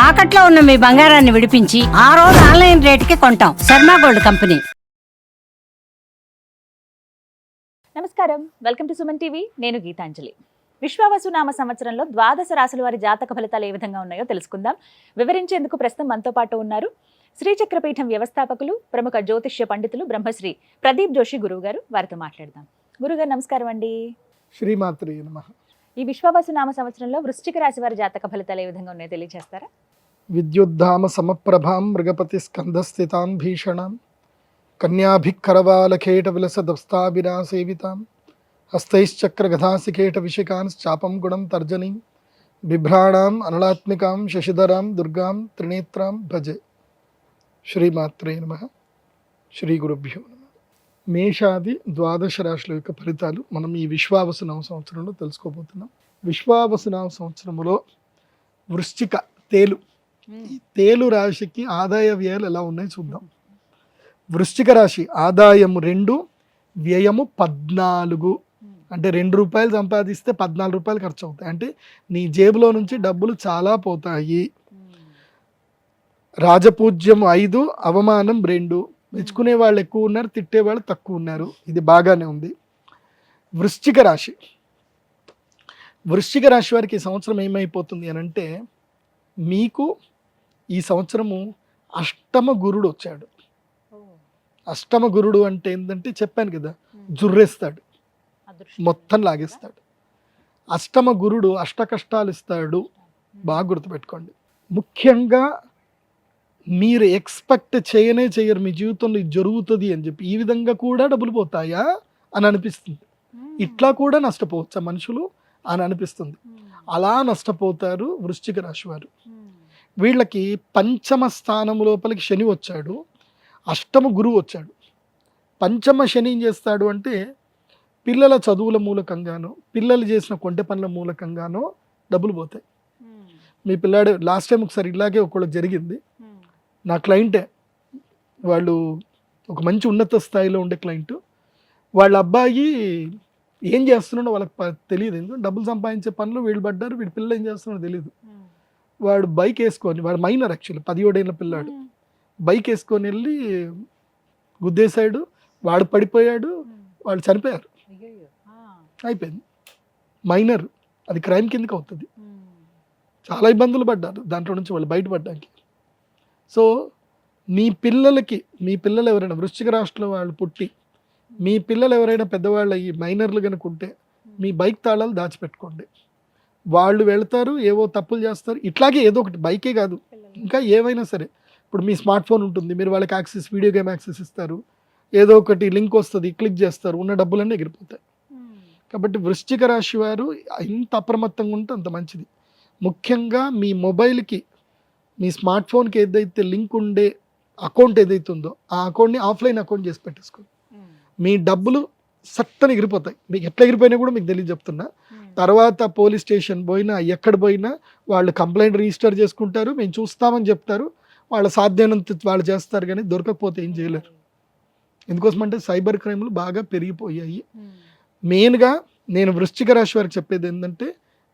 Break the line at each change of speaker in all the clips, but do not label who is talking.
తాకట్లో ఉన్న మీ బంగారాన్ని విడిపించి ఆ రోజు ఆన్లైన్ రేటుకి కొంటాం. Sharma gold company.
నమస్కారం, వెల్కమ్ టు సుమన్ టీవీ. నేను గీతాంజలి. విశ్వావసు నామ సంవత్సరంలో ద్వాదశ రాశుల వారి జాతక ఫలితాలు ఏ విధంగా ఉన్నాయో తెలుసుకుందాం. వివరించేందుకు ప్రస్తుతం మనతో పాటు ఉన్నారు శ్రీచక్రపీఠం వ్యవస్థాపకులు, ప్రముఖ జ్యోతిష్య పండితులు బ్రహ్మశ్రీ ప్రదీప్ జోషి గురువు గారు. వారితో మాట్లాడదాం. గురుగారు నమస్కారం అండి.
శ్రీమాత్రే నమః.
ఈ విశ్వావసు నామ సంవత్సరంలో వృశ్చిక రాశి వారి జాతక ఫలితాలు ఏ విధంగా ఉన్నాయో తెలియజేస్తారా?
విద్యుద్ధామ సమప్రభాం మృగపతి స్కంధస్థితాం భీషణాం కన్యాభికరవాలకేట విలసదస్తాభిరాసేవితాం హస్తైశ్చక్ర గదాసికేట విషికాంశ్చాపం గుణం తర్జనీం బిభ్రాణాం అనలాత్మికాం శశిధరాం దుర్గాం త్రినేత్రాం భజే. శ్రీమాత్రే నమః. శ్రీ గురుభ్యో నమః. మేషాది ద్వాదశ రాశుల యొక్క ఫలితాలు మనం ఈ విశ్వావసు నామ సంవత్సరంలో తెలుసుకోబోతున్నాం. విశ్వావసు నామ సంవత్సరంలో వృశ్చిక తేలు రాశికి ఆదాయ వ్యయాలు ఎలా ఉన్నాయో చూద్దాం. వృశ్చిక రాశి ఆదాయము 2, వ్యయము 14. అంటే ₹2 సంపాదిస్తే ₹14 ఖర్చు అవుతాయి. అంటే నీ జేబులో నుంచి డబ్బులు చాలా పోతాయి. రాజపూజ్యం 5, అవమానం 2. మెచ్చుకునే వాళ్ళు ఎక్కువ ఉన్నారు, తిట్టే వాళ్ళు తక్కువ ఉన్నారు. ఇది బాగానే ఉంది. వృశ్చిక రాశి వారికి ఈ సంవత్సరం ఏమైపోతుంది అని అంటే, మీకు ఈ సంవత్సరము అష్టమ గురుడు వచ్చాడు. అష్టమ గురుడు అంటే ఏంటంటే చెప్పాను కదా, జుర్రేస్తాడు, మొత్తం లాగేస్తాడు. అష్టమ గురుడు అష్ట కష్టాలు ఇస్తాడు. బాగా గుర్తుపెట్టుకోండి. ముఖ్యంగా మీరు ఎక్స్పెక్ట్ చేయరు మీ జీవితంలో ఇది జరుగుతుంది అని చెప్పి. ఈ విధంగా కూడా డబ్బులు పోతాయా అని అనిపిస్తుంది. ఇట్లా కూడా నష్టపోవచ్చా మనుషులు అని అనిపిస్తుంది. అలా నష్టపోతారు వృశ్చిక రాశి వారు. వీళ్ళకి పంచమ స్థానం లోపలికి శని వచ్చాడు, అష్టమ గురువు వచ్చాడు. పంచమ శని ఏం చేస్తాడు అంటే, పిల్లల చదువుల మూలకంగానో, పిల్లలు చేసిన కొంటె పనుల మూలకంగానో డబ్బులు పోతాయి. మీ పిల్లాడు లాస్ట్ టైం ఒకసారి ఇలాగే ఒకళ్ళు జరిగింది. నా క్లయింటే, వాళ్ళు ఒక మంచి ఉన్నత స్థాయిలో ఉండే క్లయింట్. వాళ్ళ అబ్బాయి ఏం చేస్తున్నాడో వాళ్ళకి తెలియదు. ఎందుకంటే డబ్బులు సంపాదించే పనులు వీళ్ళు పడ్డారు. వీడి పిల్లలు ఏం చేస్తున్నాడో తెలియదు. వాడు బైక్ వేసుకొని, వాడు మైనర్ యాక్చువల్లీ 17 ఏళ్ళ పిల్లాడు, బైక్ వేసుకొని వెళ్ళి గుద్దేశాడు. వాడు పడిపోయాడు, వాళ్ళు చనిపోయారు. అయిపోయింది. మైనర్, అది క్రైమ్ కిందకి అవుతుంది. చాలా ఇబ్బందులు పడ్డారు దాంట్లో నుంచి వాళ్ళు బయటపడడానికి. సో మీ పిల్లలు ఎవరైనా వృశ్చిక రాశిలో వాళ్ళు పుట్టి, మీ పిల్లలు ఎవరైనా పెద్దవాళ్ళు అయ్యి మైనర్లు కనుక ఉంటే, మీ బైక్ తాళాలు దాచిపెట్టుకోండి. వాళ్ళు వెళ్తారు, ఏవో తప్పులు చేస్తారు. ఇట్లాగే ఏదో ఒకటి, బైకే కాదు ఇంకా ఏవైనా సరే. ఇప్పుడు మీ స్మార్ట్ ఫోన్ ఉంటుంది, మీరు వాళ్ళకి యాక్సెస్, వీడియో గేమ్ యాక్సెస్ ఇస్తారు, ఏదో ఒకటి లింక్ వస్తుంది, క్లిక్ చేస్తారు, ఉన్న డబ్బులన్నీ ఎగిరిపోతాయి. కాబట్టి వృశ్చిక రాశి వారు ఎంత అప్రమత్తంగా ఉంటే అంత మంచిది. ముఖ్యంగా మీ మొబైల్కి, మీ స్మార్ట్ ఫోన్కి ఏదైతే లింక్ ఉండే అకౌంట్ ఏదైతే ఉందో ఆ అకౌంట్ని ఆఫ్లైన్ అకౌంట్ చేసి పెట్టేసుకోండి. మీ డబ్బులు సట్టని ఎగిరిపోతాయి. మీకు ఎట్లా ఎగిరిపోయినా కూడా మీకు తెలియదు చెప్తున్నా. తర్వాత పోలీస్ స్టేషన్ పోయినా, ఎక్కడ పోయినా వాళ్ళు కంప్లైంట్ రిజిస్టర్ చేసుకుంటారు, మేము చూస్తామని చెప్తారు. వాళ్ళ సాధ్యమైనంత వాళ్ళు చేస్తారు, కానీ దొరకకపోతే ఏం చేయలేరు. ఎందుకోసమంటే సైబర్ క్రైమ్లు బాగా పెరిగిపోయాయి. మెయిన్గా నేను వృశ్చిక రాశి వారికి చెప్పేది ఏంటంటే,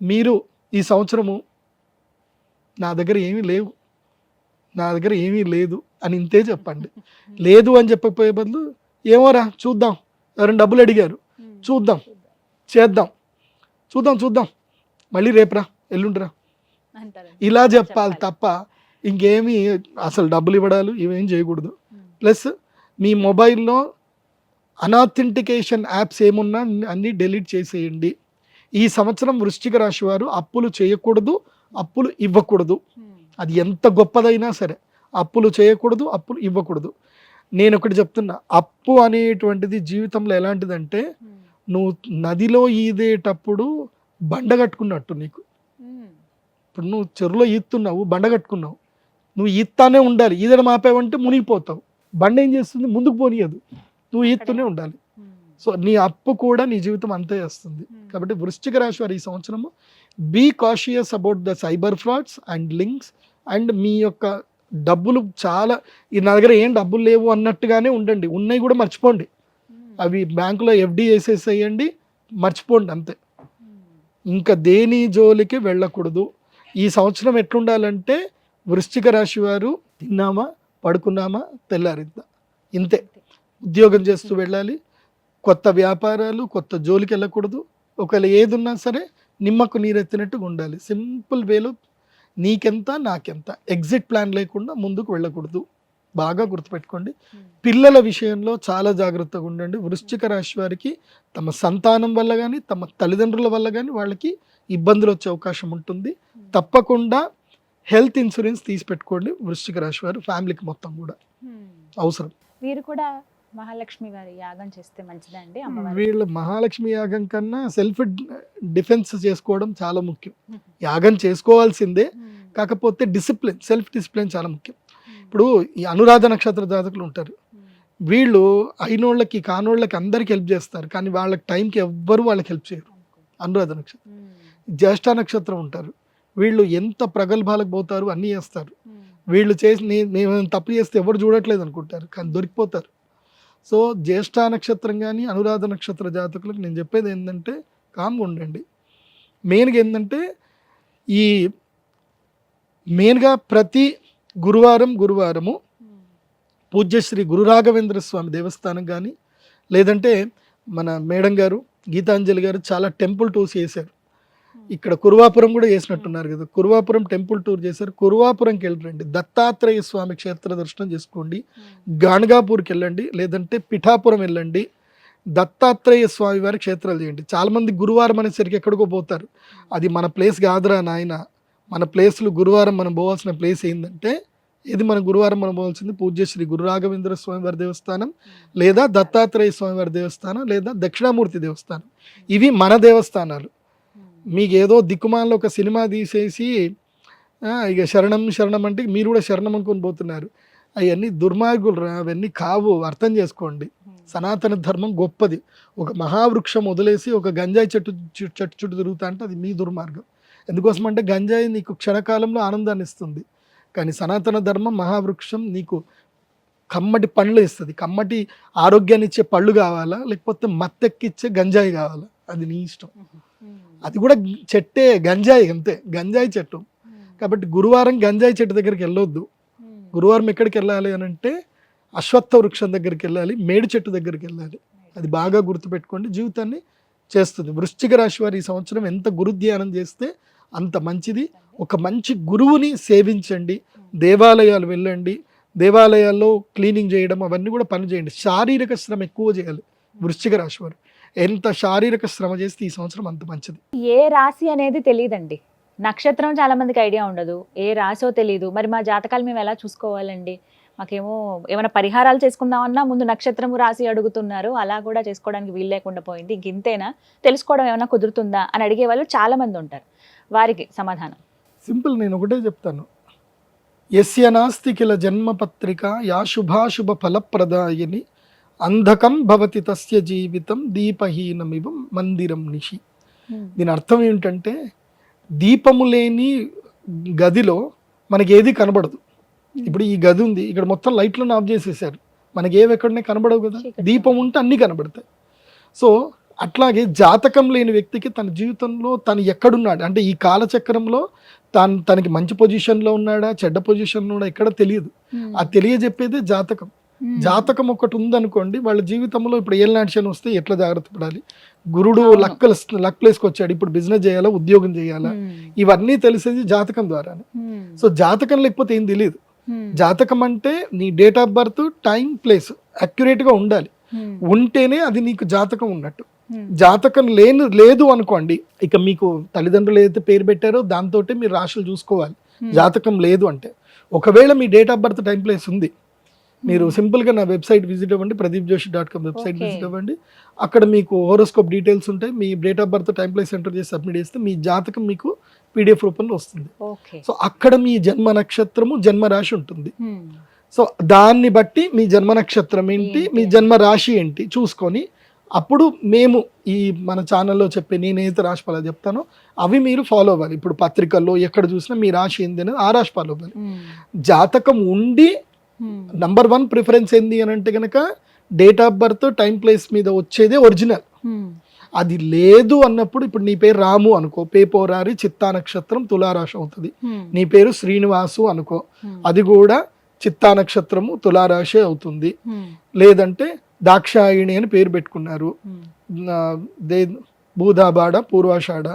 మీరు ఈ సంవత్సరము నా దగ్గర ఏమీ లేదు అని ఇంతే చెప్పండి. లేదు అని చెప్పకపోయే బదులు, ఏమోరా చూద్దాం, ఎవరైనా డబ్బులు అడిగారు, చూద్దాం, మళ్ళీ రేపురా, ఎల్లుండిరా, ఇలా చెప్పాలి తప్ప ఇంకేమీ అసలు డబ్బులు ఇవ్వడాలు ఇవేం చేయకూడదు. ప్లస్ మీ మొబైల్లో అనాథెంటికేషన్ యాప్స్ ఏమున్నా అన్నీ డిలీట్ చేసేయండి. ఈ సంవత్సరం వృశ్చిక రాశి వారు అప్పులు చేయకూడదు, అప్పులు ఇవ్వకూడదు. అది ఎంత గొప్పదైనా సరే అప్పులు చేయకూడదు, అప్పులు ఇవ్వకూడదు. నేను ఒకటి చెప్తున్నా, అప్పు అనేటువంటిది జీవితంలో ఎలాంటిదంటే, నువ్వు నదిలో ఈదేటప్పుడు బండ కట్టుకున్నట్టు. నీకు ఇప్పుడు నువ్వు చెరువులో ఈదుతున్నావు, బండ కట్టుకున్నావు, నువ్వు ఈత్తానే ఉండాలి. ఈదడం ఆపేవంటే మునిగిపోతావు. బండ ఏం చేస్తుంది, ముందుకు పోనీయదు, నువ్వు ఈదుతూనే ఉండాలి. సో నీ అప్పు కూడా నీ జీవితం అంతే చేస్తుంది. కాబట్టి వృశ్చిక రాశి వారు ఈ సంవత్సరము be cautious about the cyber frauds and links. And మీ యొక్క డబ్బులు చాలా, నా దగ్గర ఏం డబ్బులు లేవు అన్నట్టుగానే ఉండండి. ఉన్నాయి కూడా మర్చిపోండి, అవి బ్యాంకులో FD వేసేసేయండి, మర్చిపోండి అంతే. ఇంకా దేని జోలికి వెళ్ళకూడదు. ఈ సంవత్సరం ఎట్లుండాలంటే, వృశ్చిక రాశి వారు తిన్నామా పడుకున్నామా తెల్లారిందా, ఇంతే. ఉద్యోగం చేస్తూ వెళ్ళాలి, కొత్త వ్యాపారాలు కొత్త జోలికి వెళ్ళకూడదు. ఒకవేళ ఏది ఉన్నా సరే నిమ్మకు నీరెత్తినట్టుగా ఉండాలి. సింపుల్ వేలో నీకెంత నాకెంత, ఎగ్జిట్ ప్లాన్ లేకుండా ముందుకు వెళ్ళకూడదు. బాగా గుర్తుపెట్టుకోండి. పిల్లల విషయంలో చాలా జాగ్రత్తగా ఉండండి. వృశ్చిక రాశి వారికి తమ సంతానం వల్ల కానీ తమ తల్లిదండ్రుల వల్ల కానీ వాళ్ళకి ఇబ్బందులు వచ్చే అవకాశం ఉంటుంది. తప్పకుండా హెల్త్ ఇన్సూరెన్స్ తీసి పెట్టుకోండి వృశ్చిక రాశి వారు, ఫ్యామిలీకి మొత్తం కూడా అవసరం.
వీరు కూడా మహాలక్ష్మి వారి యాగం చేస్తే మంచిదా అండి? అమ్మవారి
వీళ్ళ మహాలక్ష్మి యాగం కన్నా సెల్ఫ్ డిఫెన్స్ చేసుకోవడం చాలా ముఖ్యం. యాగం చేసుకోవాల్సిందే, కాకపోతే డిసిప్లిన్, సెల్ఫ్ డిసిప్లిన్ చాలా ముఖ్యం. ఇప్పుడు ఈ అనురాధ నక్షత్ర జాతకులు ఉంటారు, వీళ్ళు అయినోళ్ళకి కానోళ్ళకి అందరికి హెల్ప్ చేస్తారు, కానీ వాళ్ళకి టైంకి ఎవ్వరు వాళ్ళకి హెల్ప్ చేయరు. అనురాధ నక్షత్రం. జ్యేష్ఠ నక్షత్రం ఉంటారు, వీళ్ళు ఎంత ప్రగల్భాలకు పోతారు, అన్నీ చేస్తారు. వీళ్ళు చేసి మేము తప్పు చేస్తే ఎవరు చూడట్లేదు అనుకుంటారు, కానీ దొరికిపోతారు. సో జ్యేష్ఠ నక్షత్రం కానీ అనురాధ నక్షత్ర జాతకులకు నేను చెప్పేది ఏంటంటే కామ్గా ఉండండి. మెయిన్గా ఏంటంటే ఈ మెయిన్గా ప్రతి గురువారము పూజ్యశ్రీ గురు రాఘవేంద్ర స్వామి దేవస్థానం కానీ, లేదంటే మన మేడం గారు గీతాంజలి గారు చాలా టెంపుల్ టూర్స్ చేశారు. ఇక్కడ కురువాపురం కూడా చేసినట్టున్నారు కదా, కురువాపురం టెంపుల్ టూర్ చేశారు. కురువాపురంకి వెళ్ళండి, దత్తాత్రేయ స్వామి క్షేత్ర దర్శనం చేసుకోండి. గాణగాపూర్కి వెళ్ళండి, లేదంటే పిఠాపురం వెళ్ళండి. దత్తాత్రేయ స్వామి వారి క్షేత్రాలు చేయండి. చాలామంది గురువారం అనేసరికి ఎక్కడికో పోతారు, అది మన ప్లేస్ కాదురా నాయన. మన ప్లేస్లు గురువారం మనం పోవాల్సిన ప్లేస్ ఏంటంటే, ఇది మన గురువారం మనం పోవాల్సింది పూజ్యశ్రీ గురు రాఘవేంద్ర స్వామి వారి దేవస్థానం, లేదా దత్తాత్రేయ స్వామి వారి దేవస్థానం, లేదా దక్షిణామూర్తి దేవస్థానం. ఇవి మన దేవస్థానాలు. మీకు ఏదో దిక్కుమాలలో ఒక సినిమా తీసేసి ఇక శరణం శరణం అంటే మీరు కూడా శరణం అనుకొని పోతున్నారు. అవన్నీ దుర్మార్గులు రా, అవన్నీ కావు, అర్థం చేసుకోండి. సనాతన ధర్మం గొప్పది. ఒక మహావృక్షం వదిలేసి ఒక గంజాయి చెట్టు చుట్టూ తిరుగుతా అంటే అది మీ దుర్మార్గం. ఎందుకోసం అంటే గంజాయి నీకు క్షణకాలంలో ఆనందాన్ని ఇస్తుంది, కానీ సనాతన ధర్మం మహావృక్షం నీకు కమ్మటి పండ్లు ఇస్తుంది. కమ్మటి ఆరోగ్యాన్ని ఇచ్చే పళ్ళు కావాలా, లేకపోతే మత్తెక్కిచ్చే గంజాయి కావాలా, అది నీ ఇష్టం. అది కూడా చెట్టే, గంజాయి అంతే, గంజాయి చెట్టు. కాబట్టి గురువారం గంజాయి చెట్టు దగ్గరికి వెళ్ళొద్దు. గురువారం ఎక్కడికి వెళ్ళాలి అని అంటే అశ్వత్థ వృక్షం దగ్గరికి వెళ్ళాలి, మేడి చెట్టు దగ్గరికి వెళ్ళాలి. అది బాగా గుర్తుపెట్టుకోండి, జీవితాన్ని చేస్తుంది. వృశ్చిక రాశి వారు ఈ సంవత్సరం ఎంత గురు ధ్యానం చేస్తే అంత మంచిది. ఒక మంచి గురువుని సేవించండి, దేవాలయాలు వెళ్ళండి, దేవాలయాల్లో క్లీనింగ్ చేయడం అవన్నీ కూడా పని చేయండి. శారీరక శ్రమ ఎక్కువ చేయాలి వృశ్చిక రాశి వారు. ఎంత శారీరక శ్రమ చేస్తే ఈ సంవత్సరం అంత మంచిది.
ఏ రాశి అనేది తెలియదండి, నక్షత్రం చాలా మందికి ఐడియా ఉండదు, ఏ రాశో తెలియదు. మరి మా జాతకాలు మేము ఎలా చూసుకోవాలండి? మాకేమో ఏమైనా పరిహారాలు చేసుకుందామన్నా ముందు నక్షత్రము రాశి అడుగుతున్నారు, అలా కూడా చేసుకోవడానికి వీలు లేకుండా పోయింది. ఇంక ఇంతేనా, తెలుసుకోవడం ఏమైనా కుదురుతుందా అని అడిగే వాళ్ళు చాలా మంది ఉంటారు. వారికి సమాధానం
సింపుల్, నేను ఒకటే చెప్తాను. యస్య నాస్తి కిల జన్మపత్రిక యా శుభాశుభ ఫలప్రదాయని అంధకం భవతి తస్య జీవితం దీపహీనమివ మందిరం నిషి. దీని అర్థం ఏమిటంటే, దీపము లేని గదిలో మనకి ఏది కనబడదు. ఇప్పుడు ఈ గది ఉంది, ఇక్కడ మొత్తం లైట్లను ఆఫ్ చేసేసారు, మనకి ఏవి ఎక్కడనే కనబడవు కదా. దీపం ఉంటే అన్నీ కనబడతాయి. సో అట్లాగే జాతకం లేని వ్యక్తికి తన జీవితంలో తను ఎక్కడున్నాడు అంటే, ఈ కాలచక్రంలో తనకి మంచి పొజిషన్లో ఉన్నాడా చెడ్డ పొజిషన్లో ఉన్నాడా ఎక్కడ తెలియదు. అది తెలియజెప్పేదే జాతకం. జాతకం ఒకటి ఉందనుకోండి, వాళ్ళ జీవితంలో ఇప్పుడు ఏలినాటి శని వస్తే ఎట్లా జాగ్రత్త పడాలి, గురుడు లక్ ప్లేస్కి వచ్చాడు, ఇప్పుడు బిజినెస్ చేయాలా ఉద్యోగం చేయాలా, ఇవన్నీ తెలిసేది జాతకం ద్వారానే. సో జాతకం లేకపోతే ఏం తెలియదు. జాతకం అంటే నీ date of birth, time, place అక్యురేట్గా ఉండాలి. ఉంటేనే అది నీకు జాతకం ఉన్నట్టు. జాతకం లేదు అనుకోండి, ఇక మీకు తల్లిదండ్రులు ఏదైతే పేరు పెట్టారో దాంతో మీరు రాశులు చూసుకోవాలి. జాతకం లేదు అంటే, ఒకవేళ మీ date of birth, time, place ఉంది, మీరు సింపుల్గా నా వెబ్సైట్ విజిట్ అవ్వండి, pradeepjoshi.com వెబ్సైట్ విజిట్ అవ్వండి. అక్కడ మీకు హోరోస్కోప్ డీటెయిల్స్ ఉంటాయి. మీ date of birth, time, place enter చేసి సబ్మిట్ చేస్తే మీ జాతకం మీకు PDF రూపంలో వస్తుంది. సో అక్కడ మీ జన్మ నక్షత్రము, జన్మ రాశి ఉంటుంది. సో దాన్ని బట్టి మీ జన్మ నక్షత్రం ఏంటి, మీ జన్మ రాశి ఏంటి చూసుకొని, అప్పుడు మేము ఈ మన ఛానల్లో చెప్పే నేనైతే రాశి ఫలాలు చెప్తానో అవి మీరు ఫాలో అవ్వాలి. ఇప్పుడు పత్రికల్లో ఎక్కడ చూసినా మీ రాశి ఏంది అనేది ఆ రాశి ఫాలో అవ్వాలి. జాతకం ఉండి నంబర్ 1 ప్రిఫరెన్స్ ఏంది అని అంటే కనుక date of birth, time, place మీద వచ్చేదే ఒరిజినల్. అది లేదు అన్నప్పుడు ఇప్పుడు నీ పేరు రాము అనుకో, పేపోరారి చిత్తా నక్షత్రం తులారాశి అవుతుంది. నీ పేరు శ్రీనివాసు అనుకో, అది కూడా చిత్తా నక్షత్రము తులారాశి అవుతుంది. లేదంటే దాక్షాయిణి అని పేరు పెట్టుకున్నారు, భూదాబాడ పూర్వాషాఢ,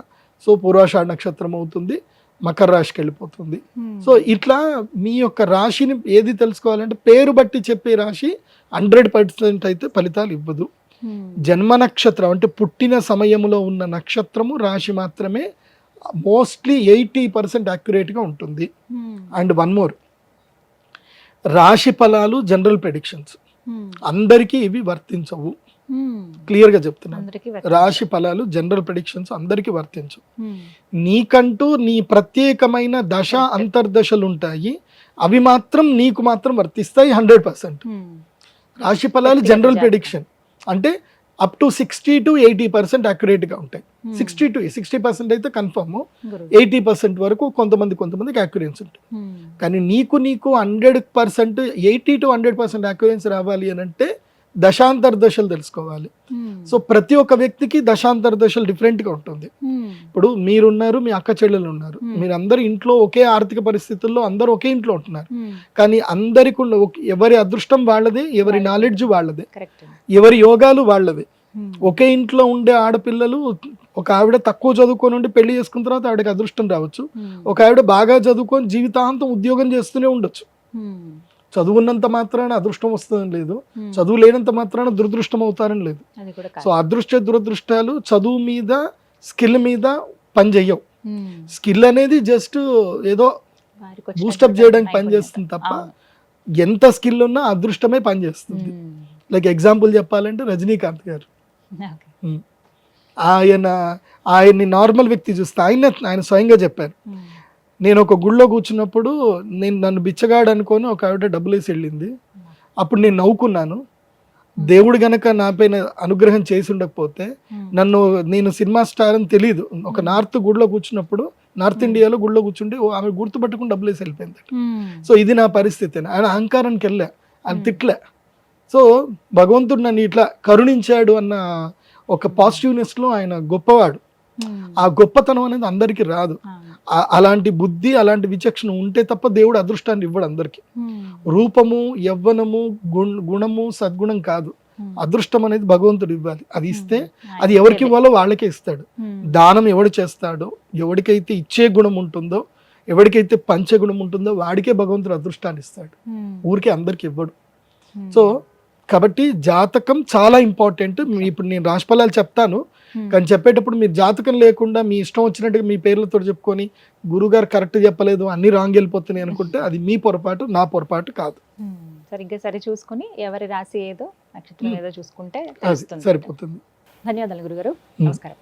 సో పూర్వాషాఢ నక్షత్రం అవుతుంది, మకర రాశికి వెళ్ళిపోతుంది. సో ఇట్లా మీ యొక్క రాశిని ఏది తెలుసుకోవాలంటే పేరు బట్టి చెప్పే రాశి 100% అయితే ఫలితాలు ఇవ్వదు. జన్మ నక్షత్రం అంటే పుట్టిన సమయంలో ఉన్న నక్షత్రము రాశి మాత్రమే మోస్ట్లీ 80% యాక్యురేట్గా ఉంటుంది. అండ్ వన్ మోర్, రాశి ఫలాలు జనరల్ ప్రెడిక్షన్స్ అందరికీ ఇవి వర్తించవు. క్లియర్గా చెప్తున్నాను, రాశి ఫలాలు జనరల్ ప్రెడిక్షన్స్ అందరికీ వర్తించవు. నీకంటూ నీ ప్రత్యేకమైన దశ అంతర్దశలు ఉంటాయి, అవి మాత్రం నీకు మాత్రం వర్తిస్తాయి 100%. రాశి ఫలాలు జనరల్ ప్రెడిక్షన్ అంటే అప్ టు 60 to 80% యాక్యురేట్గా ఉంటాయి. 60% అయితే కన్ఫర్మ్, 80% వరకు కొంతమందికి యాక్యురెన్సీ ఉంటుంది. కానీ నీకు 100% 80 to 100% యాక్యురెన్సీ రావాలి అని అంటే దశాంతర దశలు తెలుసుకోవాలి. సో ప్రతి ఒక్క వ్యక్తికి దశాంతర దశలు డిఫరెంట్గా ఉంటుంది. ఇప్పుడు మీరున్నారు, మీ అక్క చెల్లెలు ఉన్నారు, మీరందరూ ఇంట్లో ఒకే ఆర్థిక పరిస్థితుల్లో అందరూ ఒకే ఇంట్లో ఉంటున్నారు. కానీ అందరికి ఎవరి అదృష్టం వాళ్ళదే, ఎవరి నాలెడ్జ్ వాళ్ళదే, ఎవరి యోగాలు వాళ్ళదే. ఒకే ఇంట్లో ఉండే ఆడపిల్లలు, ఒక ఆవిడ తక్కువ చదువుకొని ఉండి పెళ్లి చేసుకున్న తర్వాత ఆవిడకి అదృష్టం రావచ్చు, ఒక ఆవిడ బాగా చదువుకొని జీవితాంతం ఉద్యోగం చేస్తూనే ఉండొచ్చు. చదువున్నంత మాత్రాన అదృష్టం వస్తుందని లేదు, చదువు లేనంత మాత్రాన దురదృష్టం అవుతారని లేదు. సో అదృష్ట దురదృష్టాలు చదువు మీద స్కిల్ మీద పని చెయ్యవు. స్కిల్ అనేది జస్ట్ ఏదో బూస్టప్ చేయడానికి పనిచేస్తుంది తప్ప ఎంత స్కిల్ ఉన్నా అదృష్టమే పనిచేస్తుంది. లైక్ ఎగ్జాంపుల్ చెప్పాలంటే రజనీకాంత్ గారు, ఆయన్ని నార్మల్ వ్యక్తి చూస్తే ఆయన స్వయంగా చెప్పారు, నేను ఒక గుళ్ళో కూర్చున్నప్పుడు నన్ను బిచ్చగాడు అనుకొని ఒక ఆవిడ డబ్బులు వేసి వెళ్ళింది, అప్పుడు నేను నవ్వుకున్నాను. దేవుడు గనక నా పైన అనుగ్రహం చేసి ఉండకపోతే నేను సినిమా స్టార్ అని తెలియదు. ఒక నార్త్ గుడిలో కూర్చున్నప్పుడు, నార్త్ ఇండియాలో గుడిలో కూర్చుంటే ఆమె గుర్తుపట్టుకుని డబ్బులు వేసి వెళ్ళిపోయింది. సో ఇది నా పరిస్థితి. ఆయన అహంకారానికి వెళ్ళా, ఆయన తిట్లే. సో భగవంతుడు నన్ను ఇట్లా కరుణించాడు అన్న ఒక పాజిటివ్నెస్లో ఆయన గొప్పవాడు. ఆ గొప్పతనం అనేది అందరికీ రాదు. అలాంటి బుద్ధి, అలాంటి విచక్షణ ఉంటే తప్ప దేవుడు అదృష్టాన్ని ఇవ్వడు అందరికి. రూపము, యవ్వనము, గుణము, సద్గుణం కాదు, అదృష్టం అనేది భగవంతుడు ఇవ్వాలి. అది ఇస్తే అది ఎవరికి ఇవ్వాలో వాళ్ళకే ఇస్తాడు. దానం ఎవడు చేస్తాడో, ఎవరికైతే ఇచ్చే గుణం ఉంటుందో, ఎవరికైతే పంచే గుణం ఉంటుందో వాడికే భగవంతుడు అదృష్టాన్ని ఇస్తాడు, ఊరికే అందరికి ఇవ్వడు. సో కాబట్టి జాతకం చాలా ఇంపార్టెంట్. ఇప్పుడు నేను రాశిఫలాలు చెప్తాను, కానీ చెప్పేటప్పుడు మీరు జాతకం లేకుండా మీ ఇష్టం వచ్చినట్టుగా మీ పేర్లతో చెప్పుకొని గురుగారు కరెక్ట్ చెప్పలేదు, అన్ని రాంగ్ వెళ్ళిపోతున్నాయి అనుకుంటే అది మీ పొరపాటు, నా పొరపాటు కాదు.
సరిగ్గా సరి చూసుకుని ఎవరి రాశి ఏదో నక్షత్రం ఏదో చూసుకుంటే
సరిపోతుంది.
ధన్యవాదాలు గురుగారు, నమస్కారం.